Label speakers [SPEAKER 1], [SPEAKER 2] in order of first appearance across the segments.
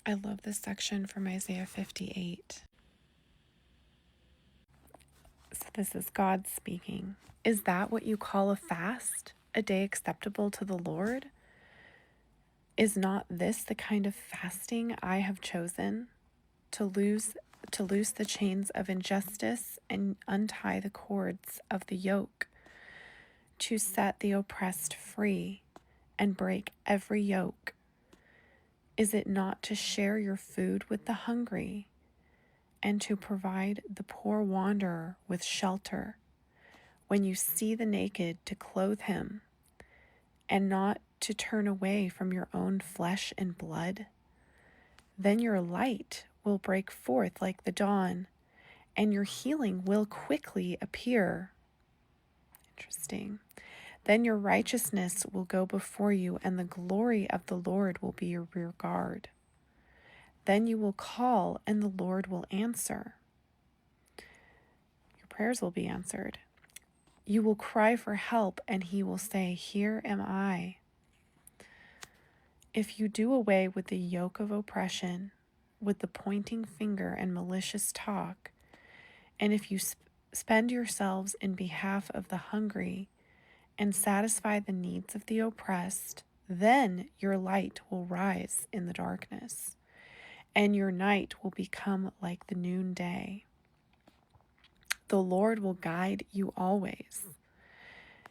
[SPEAKER 1] I love this section from Isaiah 58. So this is God speaking. Is that what you call a fast? A day acceptable to the Lord? Is not this the kind of fasting I have chosen? To loose the chains of injustice and untie the cords of the yoke, to set the oppressed free and break every yoke. Is it not to share your food with the hungry and to provide the poor wanderer with shelter? When you see the naked, to clothe him, and not to turn away from your own flesh and blood? Then your light will break forth like the dawn, and your healing will quickly appear. Interesting. Then your righteousness will go before you, and the glory of the Lord will be your rear guard. Then you will call, and the Lord will answer. Your prayers will be answered. You will cry for help, and he will say, "Here am I." If you do away with the yoke of oppression, with the pointing finger and malicious talk, and if you spend yourselves in behalf of the hungry and satisfy the needs of the oppressed, then your light will rise in the darkness, and your night will become like the noonday. The Lord will guide you always.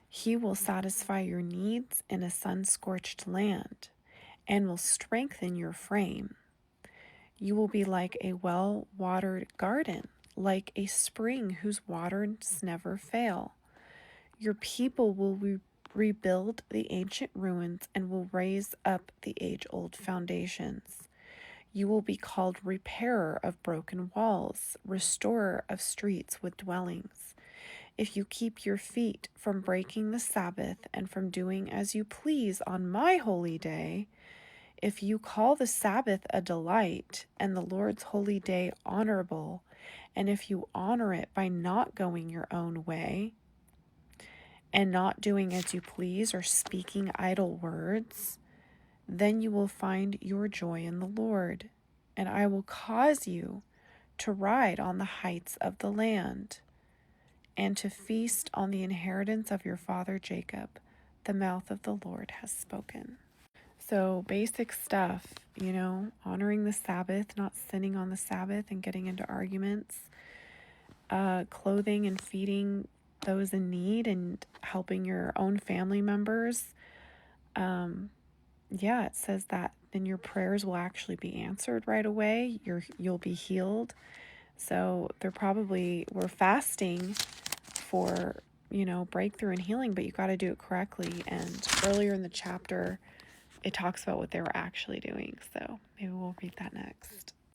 [SPEAKER 1] He will satisfy your needs in a sun-scorched land and will strengthen your frame. You will be like a well-watered garden, like a spring whose waters never fail. Your people will rebuild the ancient ruins and will raise up the age-old foundations. You will be called repairer of broken walls, restorer of streets with dwellings. If you keep your feet from breaking the Sabbath and from doing as you please on my holy day, if you call the Sabbath a delight and the Lord's holy day honorable, and if you honor it by not going your own way and not doing as you please or speaking idle words, then you will find your joy in the Lord, and I will cause you to ride on the heights of the land and to feast on the inheritance of your father Jacob. The mouth of the Lord has spoken. So basic stuff, honoring the Sabbath, not sinning on the Sabbath and getting into arguments, clothing and feeding those in need and helping your own family members. It says that then your prayers will actually be answered right away. You'll be healed. So we're fasting for, breakthrough and healing, but you got to do it correctly. And earlier in the chapter, it talks about what they were actually doing. So maybe we'll read that next.